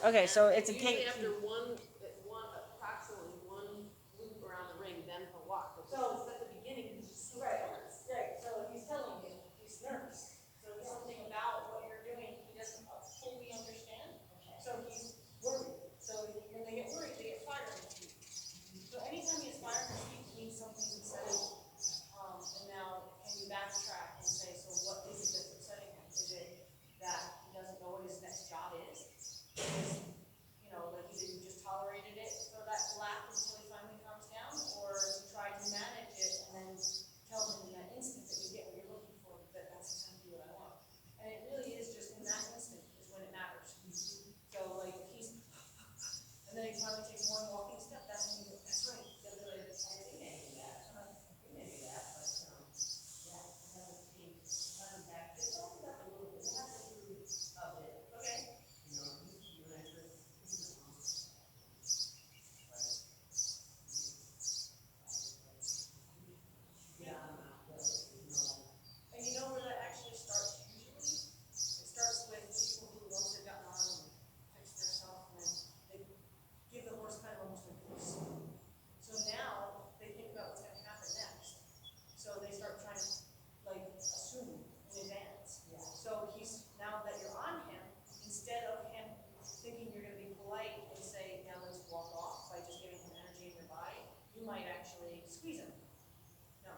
Okay, so it's a Usually gate. after approximately one loop around the ring, then he'll walk. But so at the beginning, he's just so Right, nervous. right. So he's telling you he's nervous. So it's something about what you're doing he doesn't fully understand. Okay. So he's worried. So when they get worried, they get fire in their feet. So anytime he has fire in his feet, it means something's upsetting. And now can you backtrack and say, so what is it that's upsetting him? Is it that he doesn't know what his next job is? Is, like he just tolerated it for that lap until he finally calms down, or you try to manage it and then tell him in that instant that you get what you're looking for, that that's exactly what I want. And it really is just in that instant is when it matters. So like if he's, and then he finally takes one walking step, that's when you go, that's right. I think I knew that. I think I knew that, but yeah, I haven't seen back. It's opened up a little bit. It hasn't moved a bit. Okay. When I first, And you know where that actually starts usually? It starts with people who once they've gotten on and fixed themselves and then they give the horse kind of almost like this. So now they think about what's going to happen next. So they start trying to like assume in advance. Yeah. So he's, now that you're on him, instead of him thinking you're going to be polite and say, now let's walk off by just giving him energy in your body, you might actually squeeze him. No.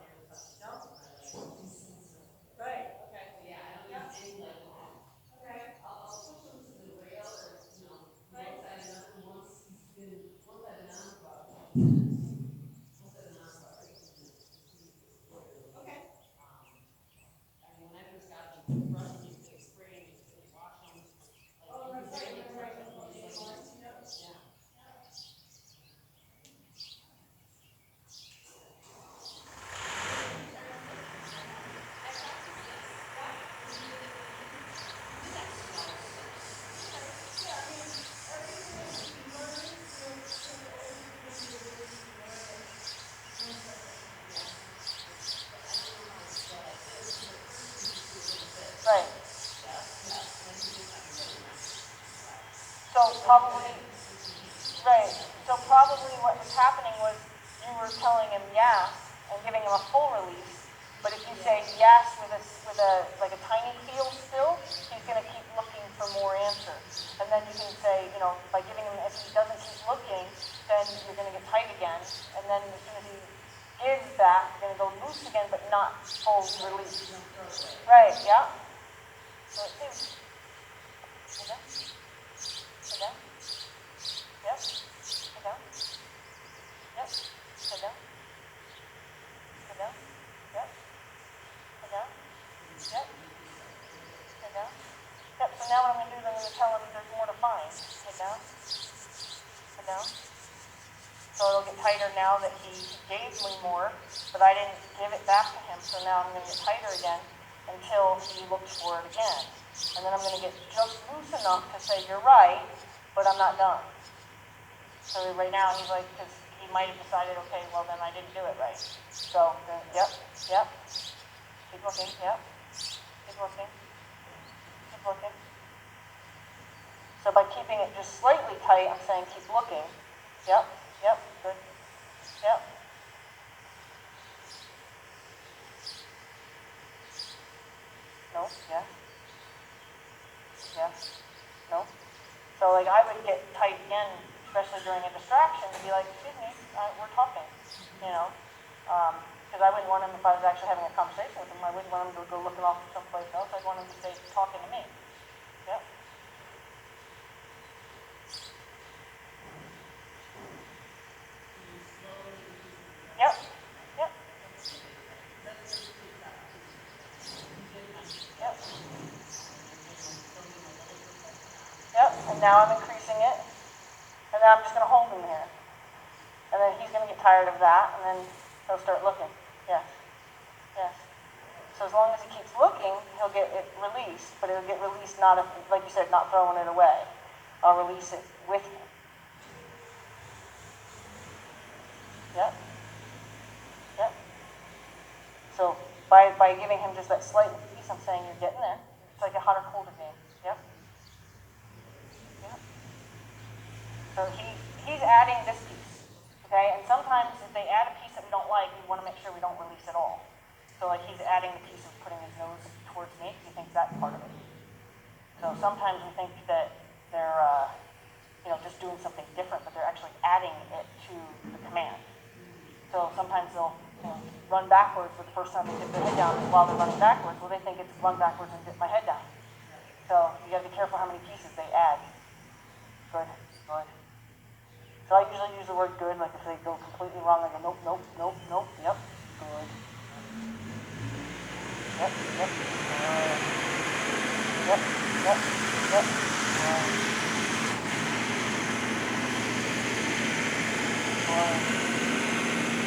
No? Right. Okay. Yeah, I don't Yeah. use any like that. Okay. I'll push him to the rail or, Right. once I've done it, once I've been on for about 10 minutes. Once I've been on for about 15 minutes. Okay. I mean, when I first got them, brushing, spraying, washing, Oh, right, right, right, right. yeah. Right. So probably, right. So probably what was happening was you were telling him yes and giving him a full release. But if you say yes with a like a tiny feel still, he's going to keep looking for more answers. And then you can say, by giving him, if he doesn't keep looking, then you're going to get tight again. And then as soon as he gives back, you're going to go loose again, but not full release. Right, yeah. So it seems. Okay. Okay. Yep. Okay. Yep. Okay. Okay. Yep. Okay. Yep. Okay. Yep. So now what I'm going to do is I'm going to tell him there's more to find. Sit down. Sit down. So it'll get tighter now that he gave me more, but I didn't give it back to him. So now I'm going to get tighter again until he looks for it again. And then I'm going to get just loose enough to say, you're right, but I'm not done. So right now he's like, because he might have decided, okay, well then I didn't do it right. So then, yep, yep. Keep looking, yep. Keep looking. Keep looking. So by keeping it just slightly tight, I'm saying keep looking. Yep, yep, good. Yep. No, yes. Yes. No. So like I would get tight again, especially during a distraction, and be like, excuse me, we're talking, because I wouldn't want him, if I was actually having a conversation with him, I wouldn't want him to go looking off someplace else. I'd want him to stay talking to me. Yep. Yep. Yep. Yep. Yep. And now I'm increasing it, and then I'm just going to hold him there. And then he's going to get tired of that, and then he'll start looking. Yes. Yes. So as long as he keeps looking, he'll get it released, but it'll get released not, like you said, not throwing it away. I'll release it with him. Yep. Yep. So by giving him just that slight release, I'm saying you're getting there. It's like a hot or colder game. Yep. Yep. So he's adding this piece, okay? And sometimes if they add a piece that we don't like, we want to make sure we don't release at all. So like he's adding the piece of putting his nose towards me. He thinks that's part of it. So sometimes we think that they're, just doing something different, but they're actually adding it to the command. So sometimes they'll run backwards, but the first time they dip their head down while they're running backwards, well, they think it's run backwards and dip my head down. So you got to be careful how many pieces they add. Good, good. So I usually use the word good, like if they go completely wrong, I go nope, nope, nope, nope, yep, good. Yep, yep, good. Yep, yep, yep, good.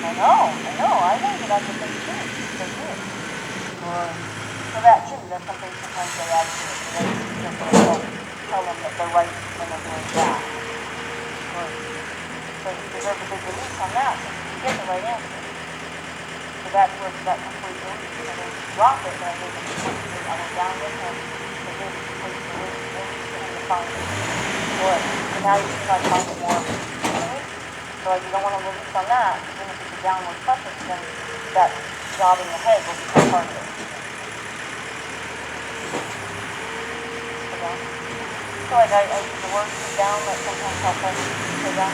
I know, I know that I can think too. They do. So that too, that's something sometimes they add to it. So they just tell them that they're right when they're doing that. Good. So you deserve a big release on that, so you get the right answer. So that's where that complete release. I didn't drop it, but I made it complete. I went down with him, and made it complete release for him to find it. Good. So now you can try to find it more. So like you don't want to release on that, even if it's a downward pressure, then that job in the head will become part of it. Okay. So like I use the word sit down, that sometimes helps us sit down.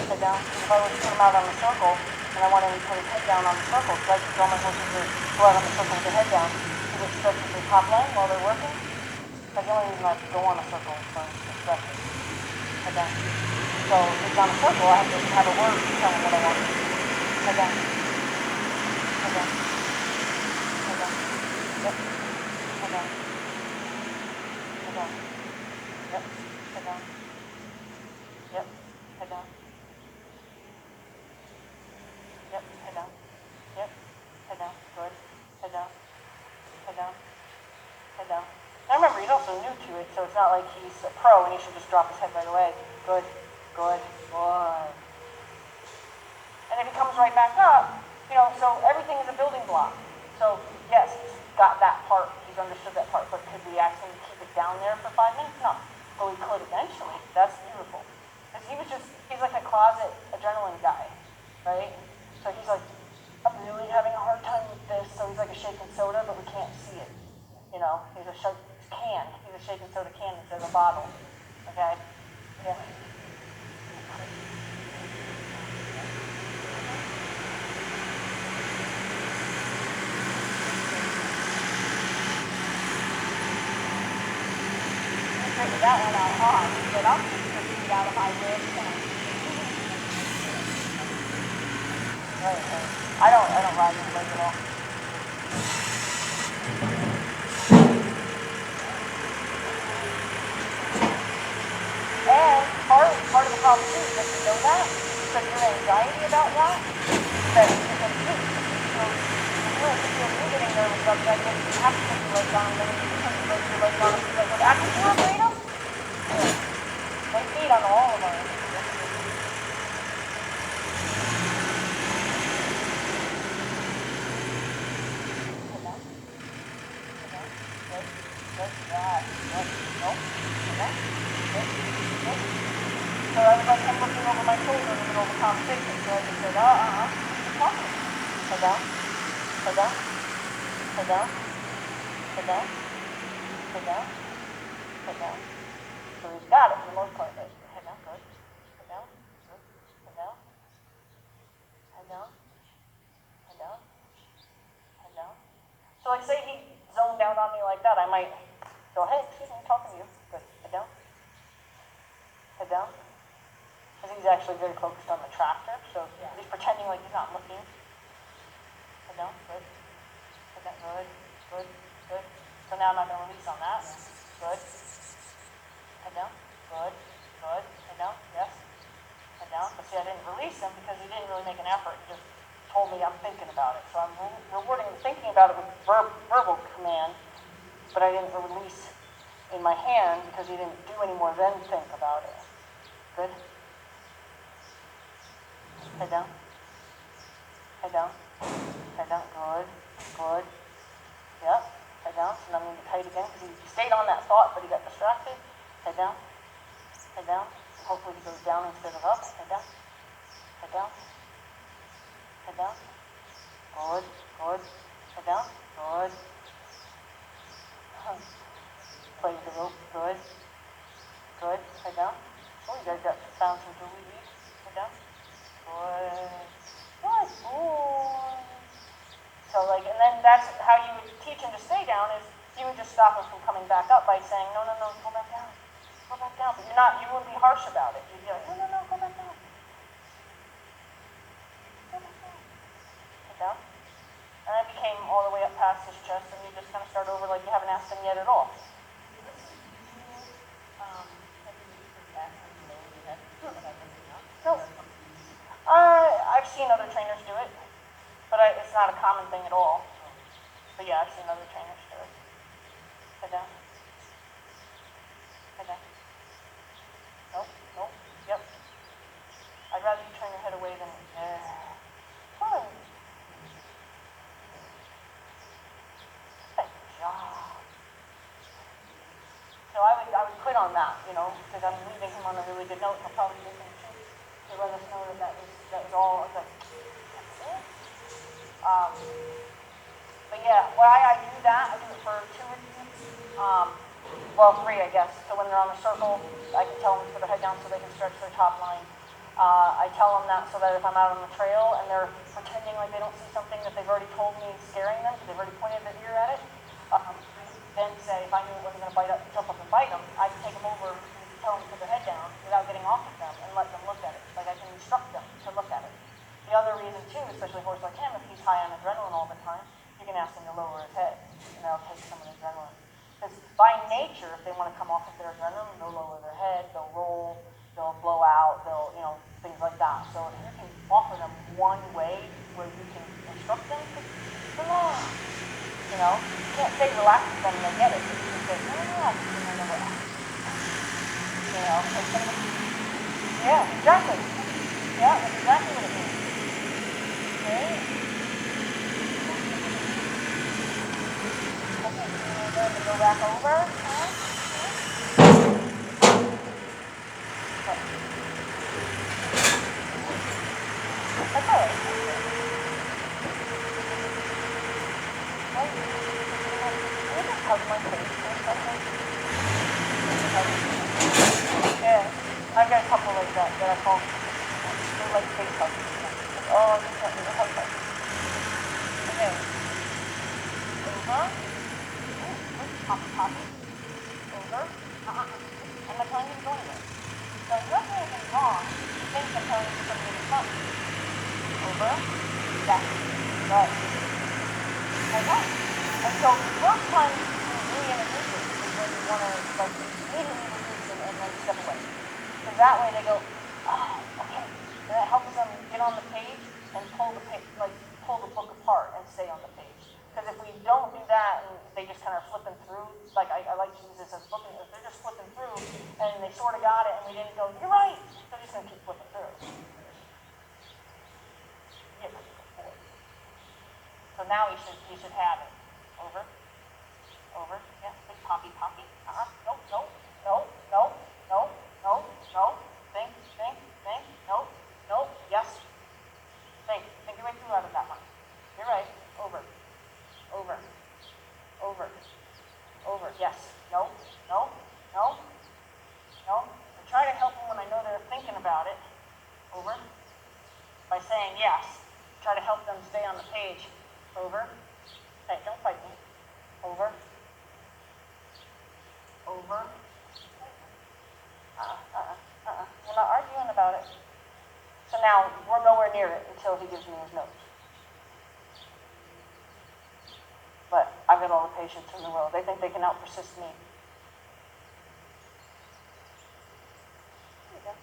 Sit down. If I were to put him out on the circle, and I want him to put his head down on the circle, so I can tell my horses to go out on the circle with their head down, because it stretches their top line while they're working. That's the only reason I go on a circle for stretching. Head down. So if it's on a circle, I have to have a word to tell them what I want. Head down. Head down. Head down. Yep. Head down. Head down. Yep. Head down. Yep. Head down. Yep. Head down. Yep. Head down. Good. Head down. Head down. Head down. Now remember, he's also new to it, so it's not like he's a pro and he should just drop his head right away. Good. Good. Good. And if he comes right back up, so everything is a building block. So yes, he's got that part, he's understood that part, but could we actually keep it down there for 5 minutes? No. But we could eventually. That's beautiful. Because he's like a closet adrenaline guy, right? So he's like, I'm really having a hard time with this. So he's like a shaken soda, but we can't see it. He's a can. He's a shaken soda can instead of a bottle. Okay? Yeah. Figure that one out hard. But I'm just going to get out of my ribs. Right. I don't ride his leg at all. And part of the problem too is that you know that, so your anxiety about that you can do. So if you're getting nervous about that, you have to put your leg down, and then you put your leg down, and you're like, well, actually, you're afraid of? Yeah. They feed on all of our So I was like, I'm looking over my shoulder in the middle of the conversation, so I just said, keep talking. Head down, head down, head down, head down, head down, head down. So he's got it for the most part, but head down, good. Head down, good. Head down, head down, head down, head down. So like say he zoned out on me like that, I might go, hey, excuse me, I'm talking to you. Good. Head down. Head down. Because he's actually very focused on the tractor, so he's pretending like he's not looking. Head down. Good. Head down. Good. Good. Good. So now I'm not going to release on that. Good. Head down. Good. Good. Head down. Yes. Head down. But see, I didn't release him because he didn't really make an effort. He just told me I'm thinking about it. So I'm rewarding him thinking about it with verbal command, but I didn't release in my hand because he didn't do any more than think about it. Good. Head down. Head down. Head down. Good. Good. Yep. Head down. So now I'm going to get tight again because he stayed on that thought, but he got distracted. Head down. Head down. hopefully he goes down instead of up. Head down. Head down. Head down. Good. Good. Head down. Good. Play with the rope. Good. Good. Head down. Oh, you guys got found some jewelry. Head down. Good. Good boy. So like, and then that's how you would teach him to stay down is you would just stop him from coming back up by saying, no, no, no, go back down. Go back down. But you wouldn't be harsh about it. You'd be like, no, no, no, go back down. Go back down. Head down. And then it became all the way up past his chest, and you just kind of start over like you haven't asked him yet at all. No. I've seen other trainers do it, but it's not a common thing at all. But yeah, I've seen other trainers do it. Head down. Head down. Nope, nope, yep. I'd rather you turn your head away than, Good. Good job. So I would quit on that, because I'm leaving him on a really good note. He'll probably listen to let us know that was all good. That's it. But yeah, why I do that, I do it for 2 reasons. Well, 3, I guess. So when they're on the circle, I can tell them to put their head down so they can stretch their top line. I tell them that so that if I'm out on the trail and they're pretending like they don't see something that they've already told me is scaring them, because they've already pointed their ear at it, then say, if I knew it wasn't going to jump up and bite them, I can take them over and tell them to put their head down without getting off of them and let them look at it. Like I can instruct them to look at it. The other reason too, especially a horse like him, if he's high on adrenaline all the time, you can ask him to lower his head and that'll take some of the adrenaline. Because by nature, if they want to come off of their adrenaline, they'll lower their head, they'll roll, they'll blow out, they'll, things like that. So if you can offer them one way where you can instruct them, relax. You can't say relax with them and they get it. But you can say, no, relax, and then they'll relax. Yeah, exactly. Yeah, that's exactly what it means. Okay. Okay, so then go back over. That's all right. Can you just hug my face or something? Yeah, I've got a couple like that I call they're like face hugs. Oh, you can't do the hug hug. Okay. Over. Poppy, poppy. Over. I'm not telling you to go anywhere. So if you're not doing anything wrong, you think I'm telling you something to do something. Over. Back. Right. Like that. And so the first time you reintroduce it is when you want to like immediately release it and then step away. Because that way they go, oh, okay. And that helps them get on the page and pull the page, like pull the book apart and stay on the page. Because if we don't do that and they just kind of flipping through, like I like to use this as flipping, if they're just flipping through and they sort of got it and we didn't go, you're right, they're just going to keep flipping through. Yeah. So now he should have it. Over. Over. Yeah. Big poppy, poppy. No, no, no, no, no, no, no. Think, think, think. No, no. Yes. Think. Think your way through out of that one. You're right. Over. Over. Over. Over. Yes. No, no, no, no. I try to help them when I know they're thinking about it. Over. By saying yes. Try to help them stay on the page. Over. Hey, don't fight me. Over. Over. We're not arguing about it. So now, we're nowhere near it until he gives me his notes. But I've got all the patience in the world. They think they can out-persist me. There you go.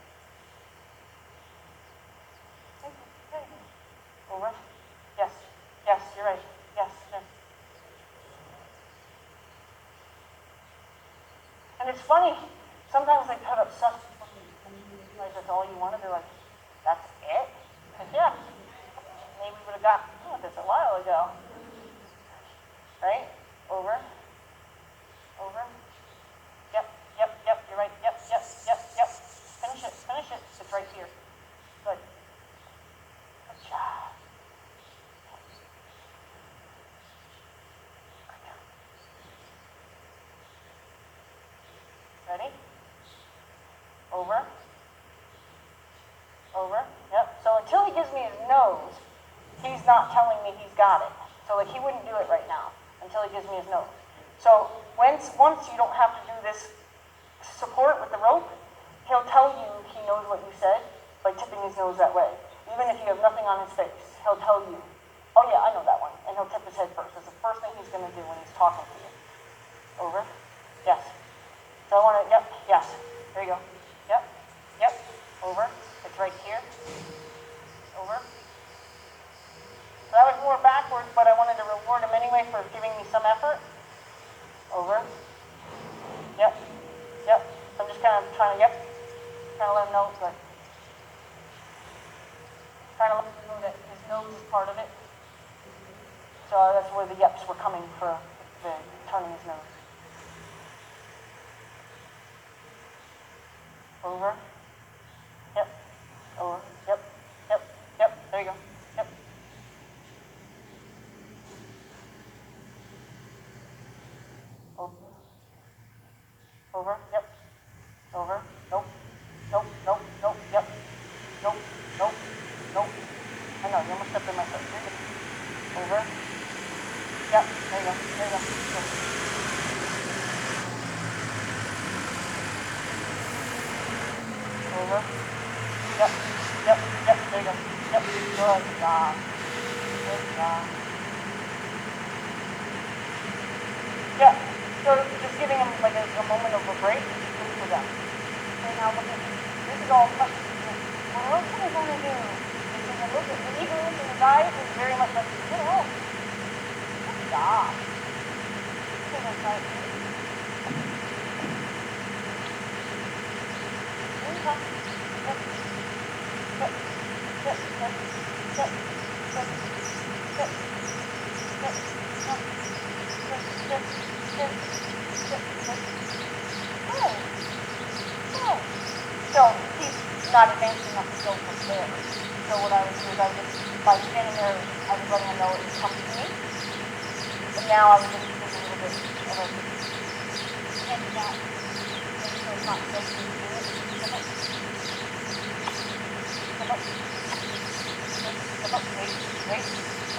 Thank you. There you go. Over. Yes. Yes, you're right. Yes, yes. And it's funny, sometimes they put up stuff and you realize that's all you wanted. They're like, that's it? Because yeah, maybe we would have got with this a while ago. Right? Over. Over. Yep, yep, yep, you're right. Yep, yep, yep, yep. Finish it. Ready? Over. Over. Yep. So until he gives me his nose, he's not telling me he's got it. So like he wouldn't do it right now until he gives me his nose. So once you don't have to do this support with the rope, he'll tell you he knows what you said by tipping his nose that way. Even if you have nothing on his face, he'll tell you, oh yeah, I know that one. And he'll tip his head first. That's the first thing he's going to do when he's talking to you. Over. Yes. So I want to, yep, yes. There you go. Yep. Yep. Over. It's right here. Over. So that was more backwards, but I wanted to reward him anyway for giving me some effort. Over. Yep. Yep. So I'm just kind of trying to, trying to let him know, but trying to let him know that his nose is part of it. So that's where the yeps were coming for the turning his nose. Over. Yep. Over. Yep. Yep. Yep. There you go. Yep. Over. Over. Yep. Over. Nope. Nope. Nope. Nope. Yep. Nope. Nope. Nope. I know. You almost stepped in my foot. Over. Yep. There you go. There you go. Go. Over. Yep. Yep. Yep. There you go. Yep. Good job. Good job. Yeah. So just giving them like a moment of a break is good for them. Okay, now look at this is all what else can I want to do? Because the look at the eager look in his eyes is very much like, get up. Good job. Okay, that's right. So he's not advancing enough to go from there. So what I would do is I would just, by standing there, I was letting him know it was coming to me. And now I would just use a little bit of a hand back, make sure it's not safe to do it. Come up. Come up. Wait.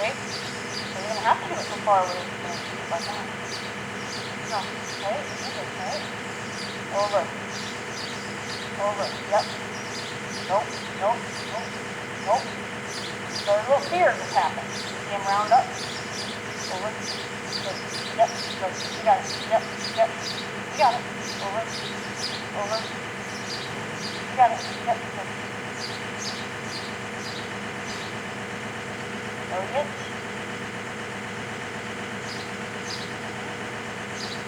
So you're going to have to do it so far away like that. No. Okay. Over. Yep. Nope. So a little fear just happened. See him round up. Over. Good. Yep. Good. You got it. Yep. You got it. Over. You got it. Yep. Good. There we go.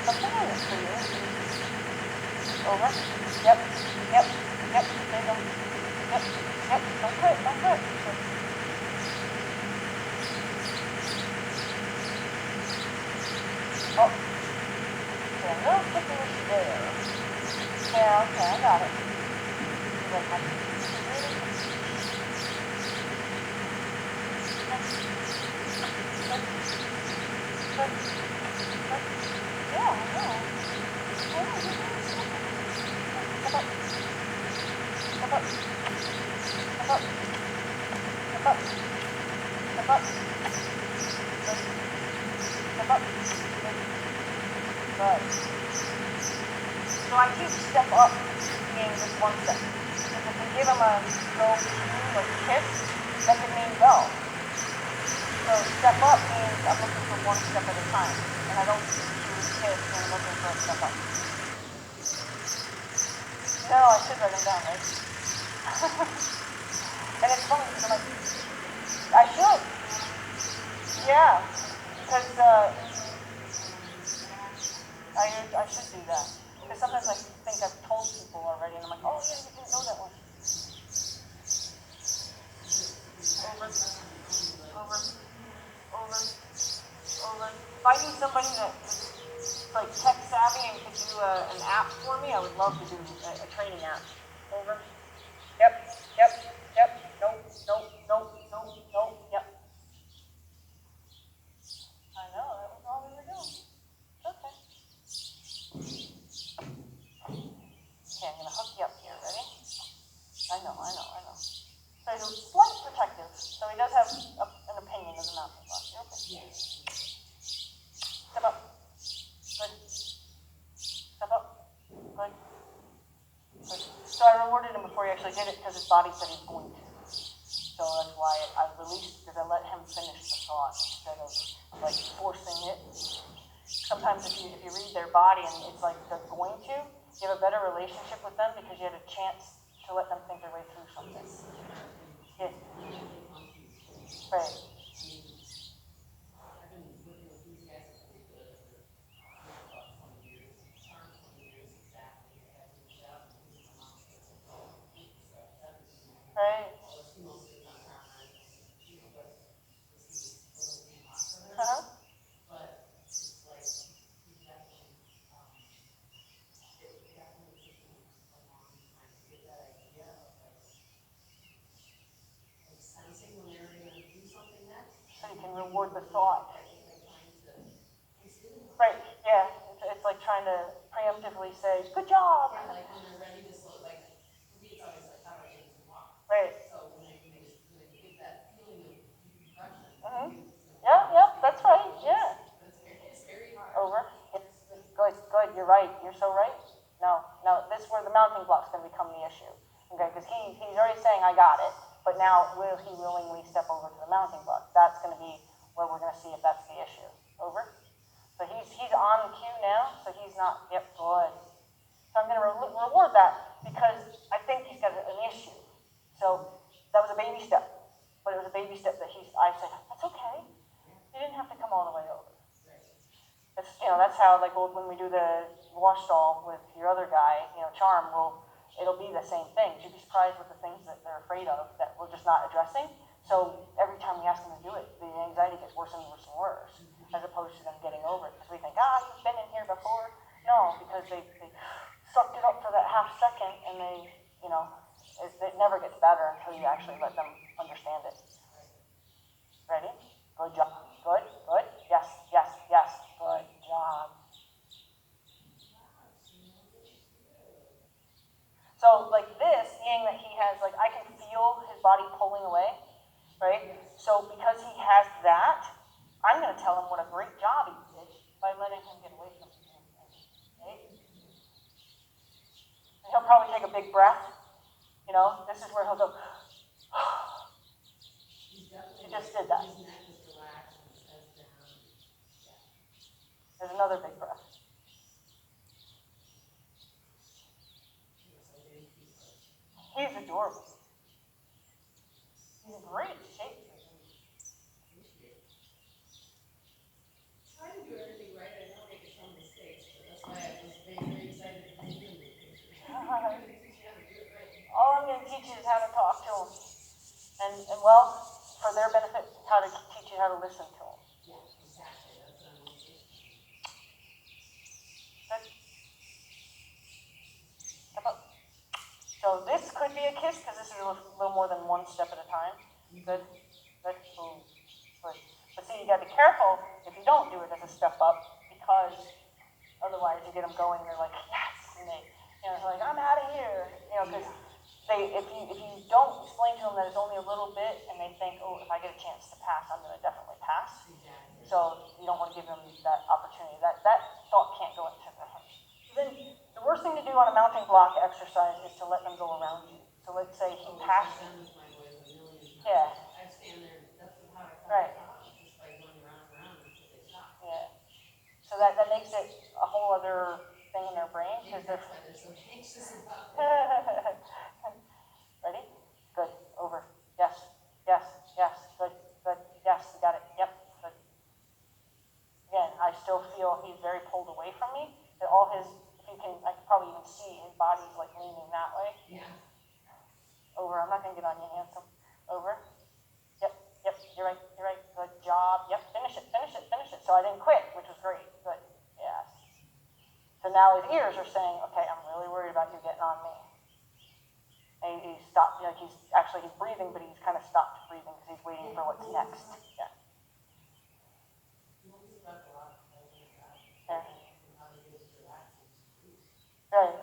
Something in it for you. Over. Yep. There you go. Yep. Don't quit. Oh. Okay, a little ticklish there. Yeah, okay, I got it. Yeah, I know. Come up. Good. So I keep step up being just one step. Because if we give him a go, like kiss, that could mean go. So step up means I'm looking for one step at a time. And I don't choose kiss when I'm looking for a step up. No, I should write them down, right? And it's funny because I'm like, I should. Yeah. Because I should do that. Because sometimes I think I've told people already and I'm like, oh yeah, you didn't know that one. Over. If I knew somebody that was like tech savvy and could do an app for me, I would love to do a training app. Over. Yep. Nope. Yep. I know, that was all we were doing. Okay. I know. So he's a slight protective, so he does have an opinion of the mounting block. You're okay. Yes. Step up. Good. Step up. Good. So I rewarded him before he actually did it because his body said he's going to. So that's why I released, because I let him finish the thought instead of like forcing it. Sometimes if you read their body and it's like they're going to, you have a better relationship with them because you had a chance to let them think their way through something. Yeah. Right. I've been working with these guys at the about 20 years, 20 years exactly. I have reached out and he's come out with stuff. Right. He mostly comes on, but this is a little too hot for him. Uh-huh. But it's like he definitely, it definitely took me a long time to get that idea of like sensing when they're gonna do something next. So you can reward the thought. Right, right, yeah. It's like trying to preemptively say, good job. Yeah, like when they're ready to slow, like for me it's always like how do I get them to walk? Right. So when they get that feeling of decompression. Yeah, that's right, yeah. It's very hard. Over. Good, you're right, you're so right. No, this is where the mounting block's gonna become the issue. Okay, because he's already saying I got it, but now will he willingly step over to the mounting block? That's gonna be where we're gonna see if that's the issue. Over. So he's on the cue now, so he's not, yep, good. So I'm gonna reward that because I think he's got an issue. So that was a baby step, but it was a baby step that I said, that's okay. You didn't have to come all the way over. That's how, like, when we do the wash stall with your other guy, Charm, it'll be the same thing. You'd be surprised with the things that they're afraid of that we're just not addressing. So every time we ask them to do it, the anxiety gets worse and worse and worse, as opposed to them getting over it. Because we think, you've been in here before. No, because they sucked it up for that half second, and it never gets better until you actually let them understand it. Ready? Good job. Good. Yes. Good job. So like this, seeing that he has, like, I can feel his body pulling away, right? So because he has that, I'm going to tell him what a great job he did by letting him get away from me. Right? And he'll probably take a big breath. This is where he'll go. He just did that. There's another big breath. He's adorable. He's in great shape. Trying to do everything right. I know I make some mistakes, but that's why I was very excited to bring in the pictures. All I'm going to teach you is how to talk to them. And well, for their benefit, how to teach you how to listen to them. Yeah, exactly. That's what I'm looking for. Good. Step up. So this could be a kiss because this is a little more than one step at a time. Good. Boom. Good. But see, you got to be careful if you don't do it as a step up, because otherwise you get them going. They're like, yes, and they're like, I'm out of here. Because if you don't explain to them that it's only a little bit, and they think, oh, if I get a chance to pass, I'm going to definitely pass. So you don't want to give them that opportunity. That thought can't go into their head. Then the worst thing to do on a mounting block exercise is to let them go around you. So let's say he passed. Yeah. I stand there. That's how I right. Just by going around until they stop. Yeah. So that makes it a whole other thing in their brain because they're so anxious about it. Ready? Good. Over. Yes. Good. Yes, you got it. Yep. Good. Again, I still feel he's very pulled away from me. That all his, I can probably even see his body's like leaning that way. Yeah. Over. I'm not gonna get on you, handsome. Over. Yep. You're right. Good job. Yep. Finish it. So I didn't quit, which was great. Good. Yes. So now his ears are saying, okay, I'm really worried about you getting on me. And he stopped, he's breathing, but he's kind of stopped breathing because he's waiting for what's next. Yeah.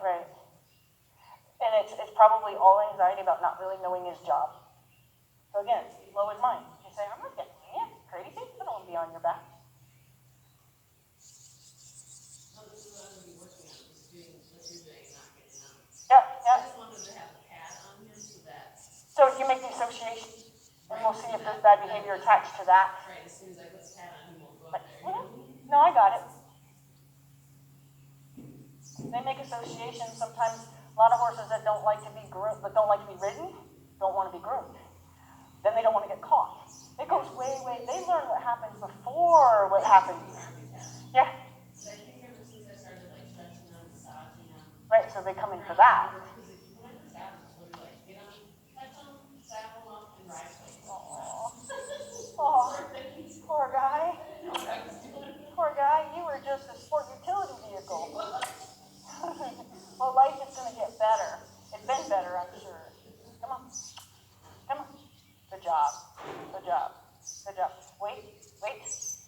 Right. And it's probably all anxiety about not really knowing his job. So again, blow his mind. You say, I'm not getting you. Crazy. I don't want to be on your back. No, this is what I'm gonna be working on, just doing what you're doing, not getting on. Yeah, I yeah. just wanted to have a pad on him so that. So you make the association, and we'll see if there's bad behavior attached to that. Right, as soon as I put the pad on, he won't go up there. No, I got it. They make associations. Sometimes a lot of horses that don't like to be groomed, that don't like to be ridden, don't want to be groomed. Then they don't want to get caught. It goes way, they learn what happens before what happens. Yeah. I think ever since I started like stretching them, massaging them. Right, so they come in for that. Because when I first got them, it was like, get them, touch them, saddle them up, and ride place. Oh, poor guy. Poor guy, you were just a sport utility vehicle. Well, life is going to get better. It's been better, I'm sure. Come on. Come on. Good job. Good job. Good job. Wait. It's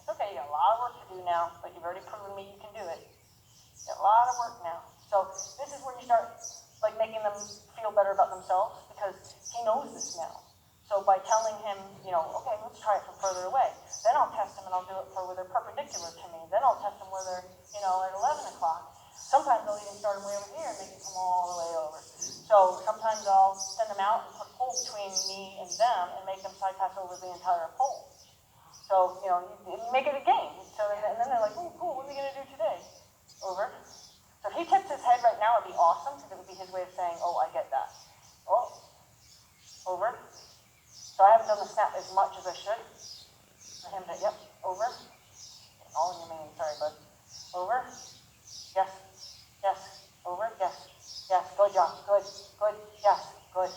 okay, you got a lot of work to do now, but you've already proven me you can do it. You got a lot of work now. So this is where you start like making them feel better about themselves because he knows this now. So by telling him, okay, let's try it from further away. Then I'll test them and I'll do it for where they're perpendicular to me. Then I'll test them where they're, at 11 o'clock. Sometimes I'll even start them way over here and make them come all the way over. So sometimes I'll send them out and put a pole between me and them and make them side pass over the entire pole. So, you make it a game. So, and then they're like, oh, cool, what are we going to do today? Over. So if he tips his head right now, it'd be awesome because it would be his way of saying, oh, I get that. Oh, over. So I haven't done the snap as much as I should. For him to, yep, over. All in your mane, sorry, bud. Over. Yes. Over. Yes. Good job. Good. Yes. Good.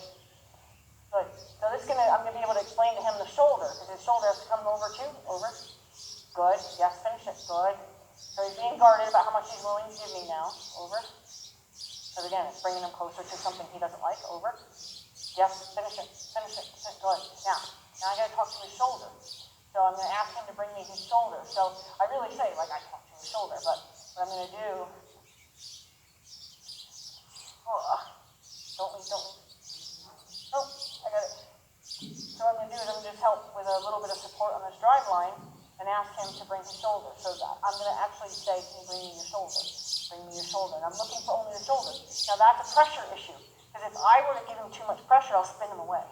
So I'm gonna be able to explain to him the shoulder, because his shoulder has to come over too. Over. Good. Yes, finish it. Good. So he's being guarded about how much he's willing to give me now. Over. So again, it's bringing him closer to something he doesn't like. Over. Yes, finish it. Good. Now I gotta talk to his shoulder. So I'm gonna ask him to bring me his shoulder. So I really say, like, I talk to his shoulder, but what I'm gonna do, don't leave. Oh, I got it. So what I'm gonna do is I'm gonna just help with a little bit of support on this drive line and ask him to bring his shoulder. So I'm gonna actually say, can you bring me your shoulder? Bring me your shoulder. And I'm looking for only the shoulder. Now that's a pressure issue. Because if I were to give him too much pressure, I'll spin him away.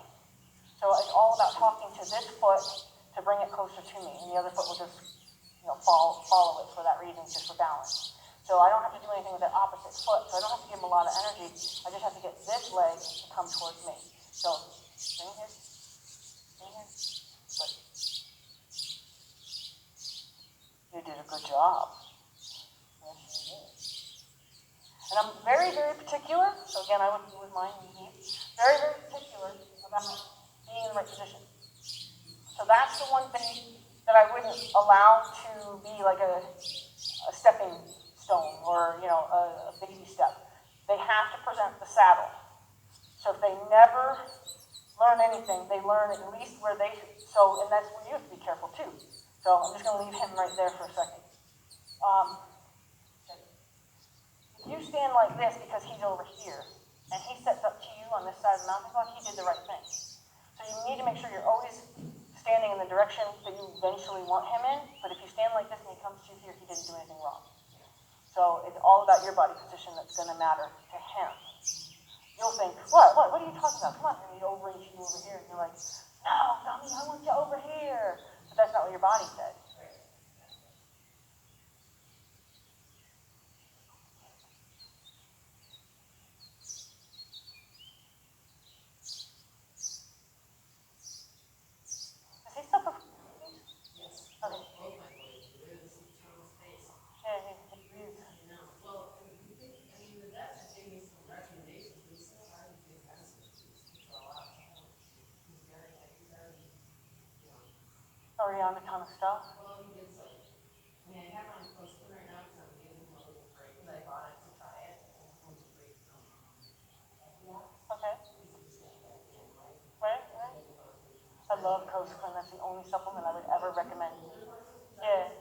So it's all about talking to this foot to bring it closer to me, and the other foot will just, follow it for that reason, just for balance. So I don't have to do anything with that opposite foot, so I don't have to give him a lot of energy. I just have to get this leg to come towards me. So, bring here. Good. You did a good job. Yes, you did. And I'm very, very particular, so again, I would do with mine, very, very particular about being in the right position. So that's the one thing that I wouldn't allow to be like a stepping stone or, a baby step. They have to present the saddle. So if they never learn anything, they learn at least where and that's where you have to be careful too. So I'm just going to leave him right there for a second. If you stand like this because he's over here, and he sets up to you on this side of the mountain block, he did the right thing. So you need to make sure you're always standing in the direction that you eventually want him in, but if you stand like this and he comes to you here, he didn't do anything wrong. So it's all about your body position that's going to matter to him. You'll think, what are you talking about? Come on, and he's overreach you over here, and you're like, no, dummy, I want you over here. But that's not what your body said. Already on the ton of stuff. Well, he did so. I mean, I have my close right now because I'm giving him a little break because I bought it to try it. Okay. Right. I love Coast Clean. That's the only supplement I would ever recommend. Yeah.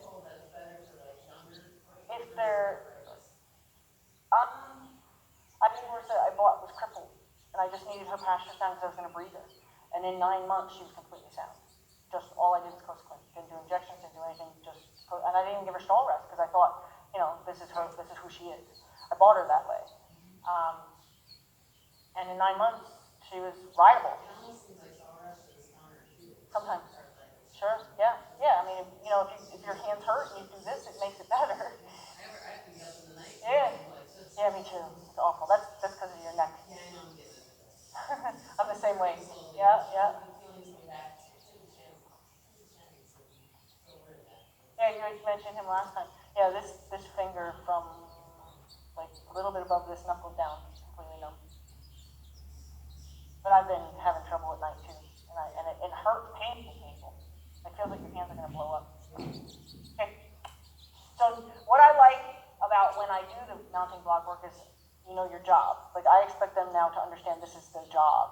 If they're, I thought was crippled. And I just needed her pasture sound because I was going to breathe her. And in 9 months, she was completely sound. Just all I did was coast clean. Didn't do injections, didn't do anything, and I didn't even give her stall rest because I thought, this is who she is. I bought her that way. And in 9 months, she was rideable. It almost seems like stall rest is counterintuitive. Sometimes. Sure, yeah. I mean, if your hand's hurt and you do this, it makes it better. I have to be up in the night. Yeah, me too. It's awful. That's because of your neck. Yeah, I know, I'm getting it. I'm the same way. Yeah. I'm feeling some of that. It's in the channel. Yeah, you had mentioned him last time. Yeah, this finger from like a little bit above this knuckle down, completely numb. But I've been having trouble at night too, and it hurts, painful. It feels like your hands are going to blow up. Okay. So what I like about when I do the mounting block work is, your job. Like I expect them now to understand this is their job.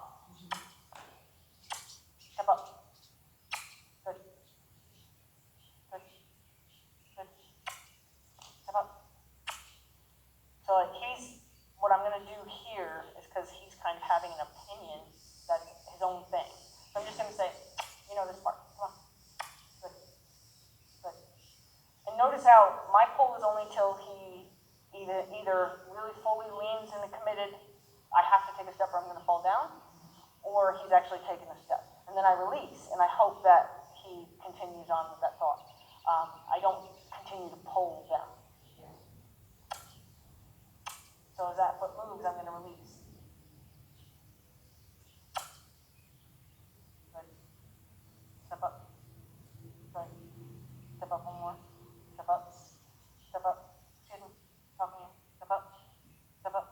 Step up. Good. Step up. So like what I'm going to do here is because he's kind of having an opinion that's his own thing. So I'm just going to say, this part. Come on. Good. And notice how my pull is only till he either really fully leans and committed, I have to take a step or I'm going to fall down, or he's actually taken a step. And then I release, and I hope that he continues on with that thought. I don't continue to pull them. So as that foot moves, I'm going to release. Good. Step up. Good. Step up one more. Step up. Step up. Excuse me. Talking to you. Step up. Step up.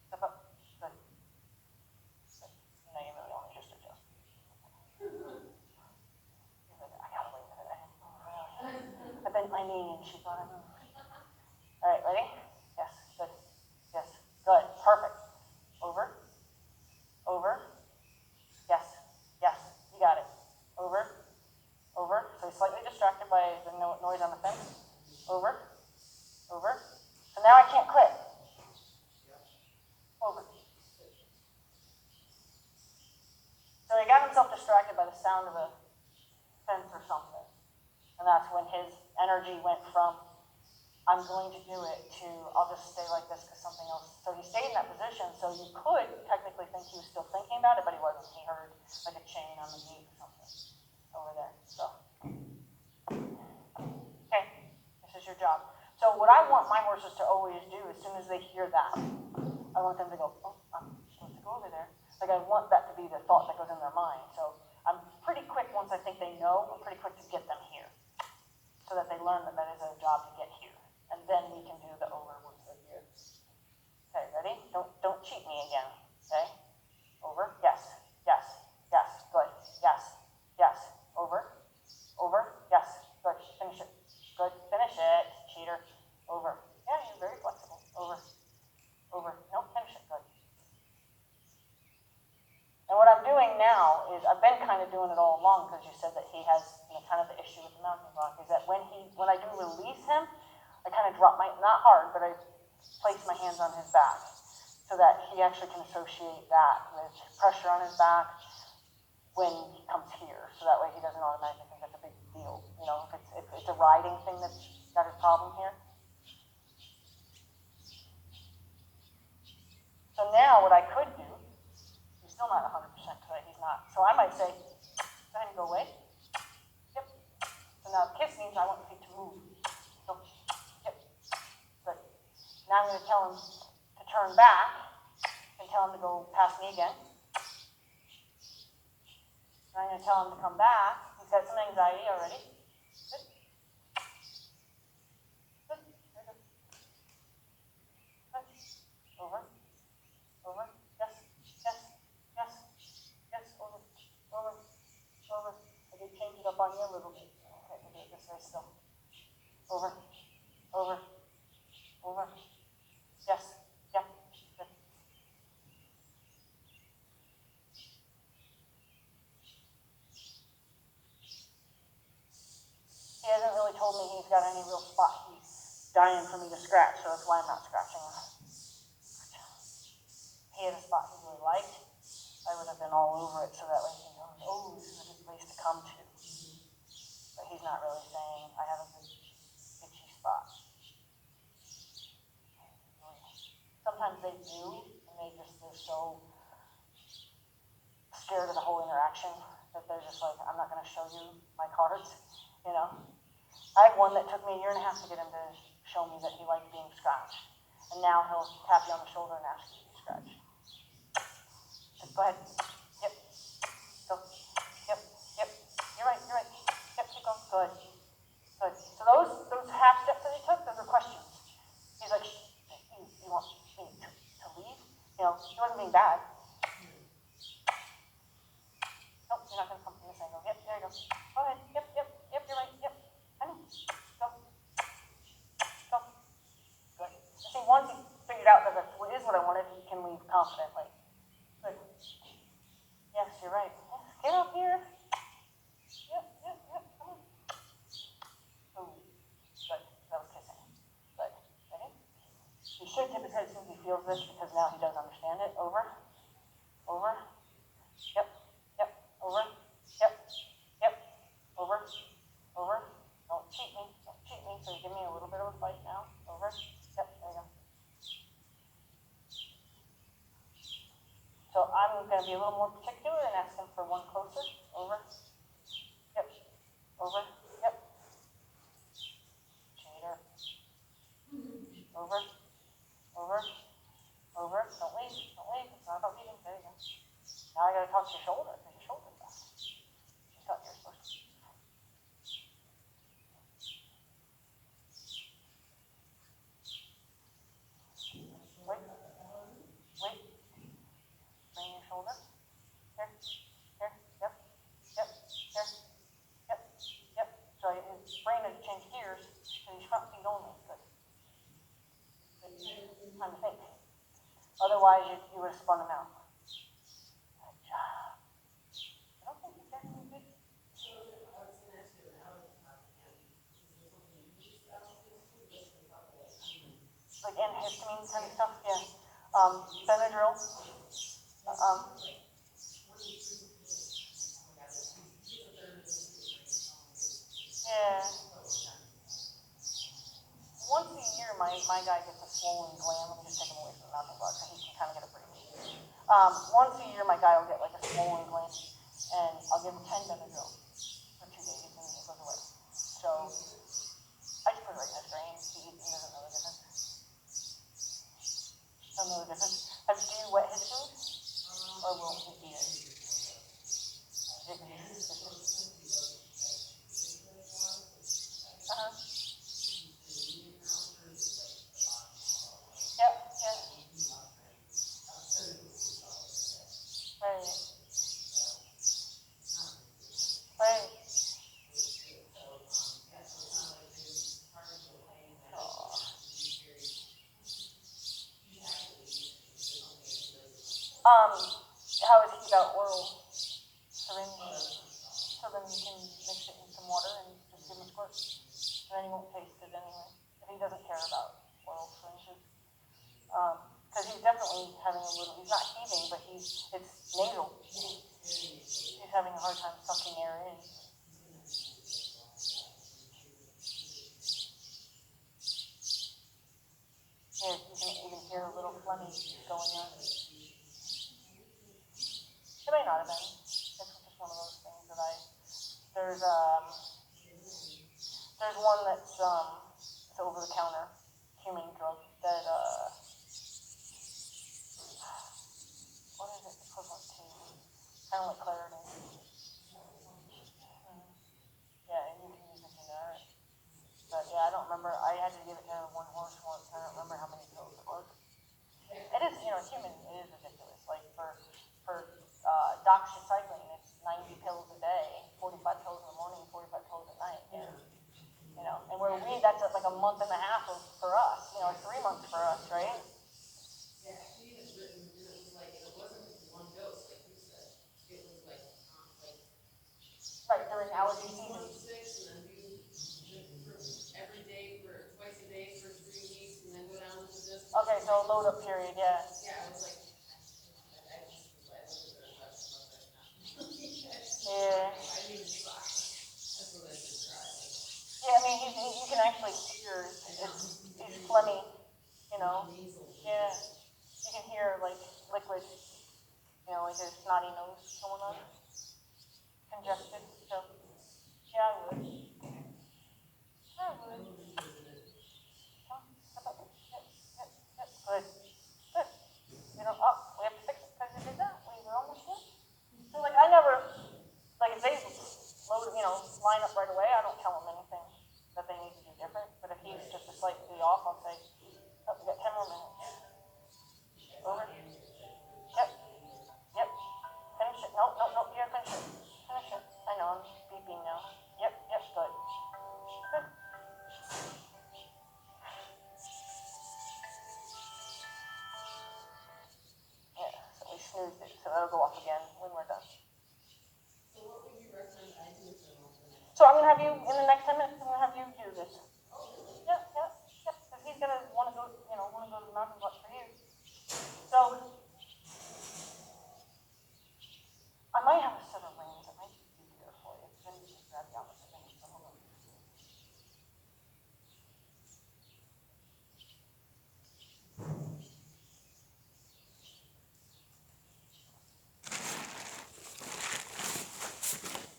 Step up. Good. Now you really only just adjust. He's like, I gotta wait for that. I bent my knee and she thought I moved. All right, ready? Yes. Good. Yes. Good. Perfect. Over. Yes. You got it. Over. So he's slightly distracted by the noise on the fence. Over. So now I can't click. Over. So he got himself distracted by the sound of a fence or something. And that's when his energy went from, I'm going to do it, to I'll just stay like this because something else. So he stayed in that position, so you could technically think he was still thinking about it, but he wasn't. He heard like a chain on the gate or something over there. So, okay, this is your job. So what I want my horses to always do as soon as they hear that, I want them to go, oh, I'm supposed to go over there. Like I want that to be the thought that goes in their mind. So I'm pretty quick once I think they know, I'm pretty quick to get them here so that they learn that is a job to get here. And then we can do the over once they're here. Okay, ready? Don't cheat me again. Okay? Over. Yes. Good. Yes. Over. Yes. Good. Finish it. Good. Finish it. Cheater. Over. Yeah, you're very flexible. Over. Nope, finish it. Good. And what I'm doing now is, I've been kind of doing it all along because you said that he has kind of the issue with the mounting block, is that when I do release him, I kind of drop not hard, but I place my hands on his back so that he actually can associate that with pressure on his back when he comes here. So that way he doesn't automatically think that's a big deal. If it's a riding thing that's got his problem here. So now what I could do, he's still not 100% because he's not. So I might say, go ahead and go away. Yep. So now kiss means I want the feet to move. So, yep. Good. Now I'm going to tell him to turn back and tell him to go past me again. And I'm going to tell him to come back. He's got some anxiety already. Good. Good. Very good. Good. Over. Yes. Over. I did change it up on you a little bit. Okay, we'll do it this way still. Over. Yes. Yeah. Good. He hasn't really told me he's got any real spot he's dying for me to scratch, so that's why I'm not scratching him. so scared of the whole interaction that they're just like, I'm not going to show you my cards, you know. I had one that took me a year and a half to get him to show me that he liked being scratched. And now he'll tap you on the shoulder and ask you to be scratched. Just go ahead. Yep. Go. Yep. Yep. You're right. You're right. Yep. Keep going. Good. Good. So those half steps that he took, those are questions. He's like, you want me to leave? You know, he wasn't being bad. Nope, you're not going to come from this angle. Yep, there you go. Go ahead. Yep, yep, yep, you're right. Yep. I know. Go. Go. Good. See, once he figured out that that is what I wanted, he can leave confidently. Good. Yes, you're right. Yes, get up here. Yep, yep, yep. Come on. Ooh. Good. That was kissing. Good. Ready? He should tip his head as soon as he feels this because now he does understand it. Over. Over. Yep. Yep. Over. Yep. Yep. Over. Over. Don't cheat me. Don't cheat me. So you give me a little bit of a fight now. Over. Yep. There you go. So I'm going to be a little more particular and ask him for one closer. Over. Yep. Over. Yep. Cheater. Over. Over. Over. Don't leave. Don't leave. It's not about leaving. There you go. Now I got to talk to your shoulder because your shoulder's back. You thought you were supposed to. Wait. Wait. Bring your shoulder. Here. Here. Yep. Yep. Here. Yep. Yep. So his brain has changed gears to these front feet only. Good. Good. Time to think. Otherwise, you would have spun him out. Good job. I don't think he's getting any good. Like antihistamine kind of stuff, yeah. Benadryl. Yeah. Once a year, my guy gets a swollen gland. Let me just take him away from the mounting block so he can kind of get a break. Once a year, my guy will get like a swollen gland, and I'll give him 10 Benadryl for 2 days, and it goes away. So I just put it right in his brain. He doesn't know the difference. Don't know the difference. Do you wet his food, or will he eat it? Uh-huh. Yep, yep. Right. Right. How is he about oral syringe? So then you can mix it in some water and just give him a squirt. And then he won't taste it anyway. If he doesn't care about oral syringes. Because he's definitely having a little, he's not heaving, but it's nasal. He's having a hard time sucking air in. Yeah, you can hear a little phlegmy going on. It may not have been. It's just one of those things that there's one that's it's over the counter human drug that what is it equivalent to? Kind of like Claritin. Yeah, and you can use it generic. But yeah, I don't remember. I had to give it to one horse once. I don't remember how many pills it was. It is, human. It is ridiculous. Like for doxycycline, it's 90 pills a day, 45 pills in the morning, 45 pills at night. And where that's like a month and a half for us. 3 months for us, right? Yeah, she has written, it was like, it wasn't one dose, like you said. It was So that'll go off again when we're done. So what would you recommend I do with them over the next? So I'm gonna have you, in the next 10 minutes, I'm gonna have you do this. Oh, really? Yeah, because he's gonna wanna go to the mountain watch for you. So, I might have a set of reins that might be easier for you, then you can grab the opposite reins, so hold on.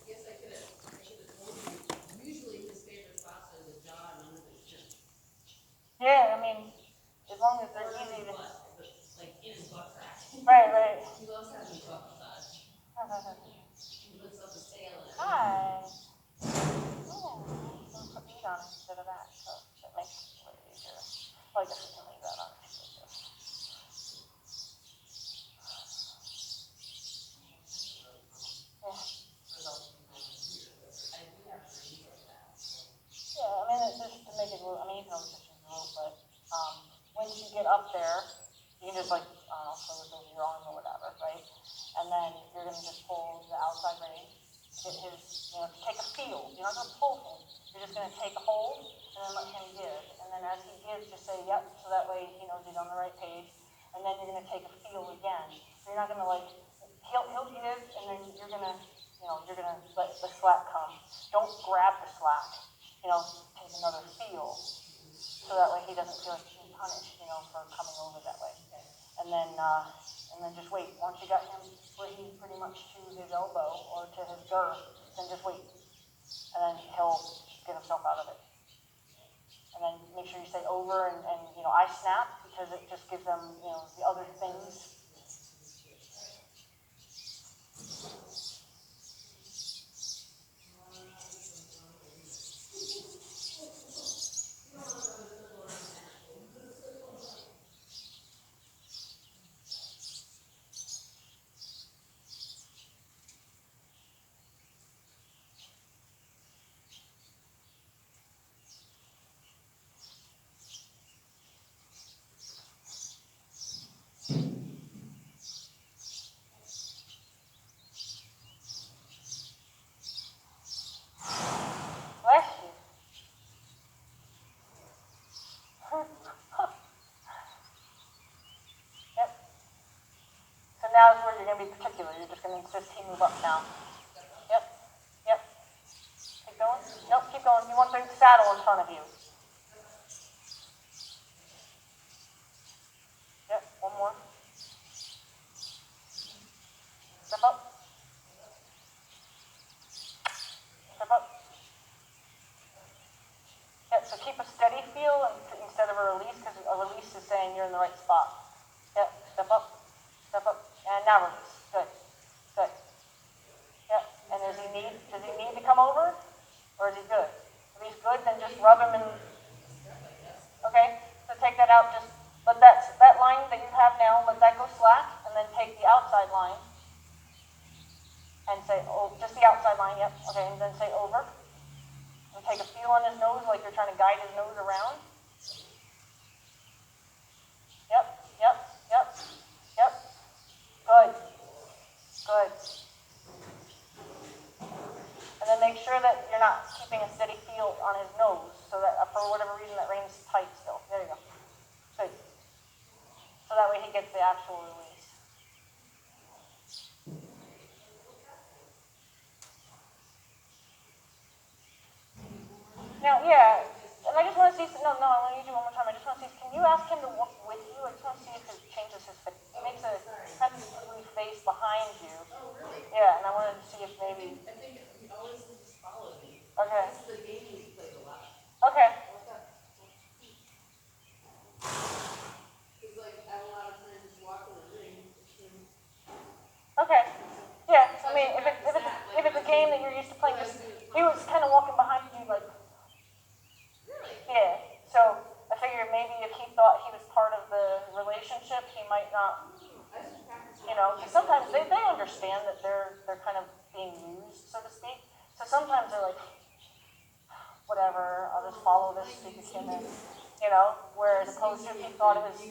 Guess I should have told you, usually his favorite spots are the jaw and under the chin. Yeah, I mean, as long as they're Or on easy his to. butt, but like in his butt crack. Right. He loves having his butt massage. He lifts up his tail and Hi. Oh, I'll put meat on instead of that, so that makes it a little easier. Well, I guess we can leave that on. Yeah, I mean, it's just to make it a little, I mean, you can always just use a rope, but, once you get up there, you can just like, I don't know, throw it over your arm or whatever, right? And then you're gonna just pull the outside rein, get his, take a feel. You're not gonna pull him, you're just gonna take a hold and then let him give. And then as he gives, just say, yep, so that way he knows he's on the right page. And then you're gonna take a feel again. So you're not gonna like, he'll give, and then you're gonna let the slack come. Don't grab the slack. Take another feel, so that way he doesn't feel like being punished, for coming over that way. And then just wait. Once you got him where he's pretty much to his elbow or to his girth, then just wait. And then he'll get himself out of it. And then make sure you say over and I snap, because it just gives them, the other things. Bless you. Yep. So now is where you're going to be particular. You're just going to insist he move up now. Yep. Keep going. Nope, keep going. You want the saddle in front of you. Yep, one more. Step up. Step up. Yep, so keep a steady feel instead of a release, because a release is saying you're in the right spot. Yep, step up, and now release. Good. Yep, and does he need to come over, or is he good? If he's good, then just rub him and, okay, so take that out, just let that line that you have now, let that go slack, and then take the outside line, and say, oh, just the outside line, yep, okay, and then say over. And take a feel on his nose, like you're trying to guide his nose around. Yep. Good. And then make sure that you're not keeping a steady feel on his nose, so that for whatever reason that rein's tight still. There you go. Good. So that way he gets the actual release. Now, yeah, and I just want to see, I want you to do one more time. I just want to see, can you ask him to walk with you? I just want to see if it changes his face. He makes a happy face behind you. Oh, really? Yeah, and I wanted to see if maybe. I think he always just followed me. Okay. This is the game we played a lot. Okay. It's like, I have a lot of friends just walk in the ring. Okay. Yeah, I mean, if it's a game that you're used to playing, he was kind of walking behind you, like. Really? Yeah. So I figured maybe if he thought he was part of the relationship, he might not. Because sometimes they understand that they're kind of being used, so to speak. So sometimes they're like, whatever, I'll just follow this stupid human. Whereas opposed to if he thought it was.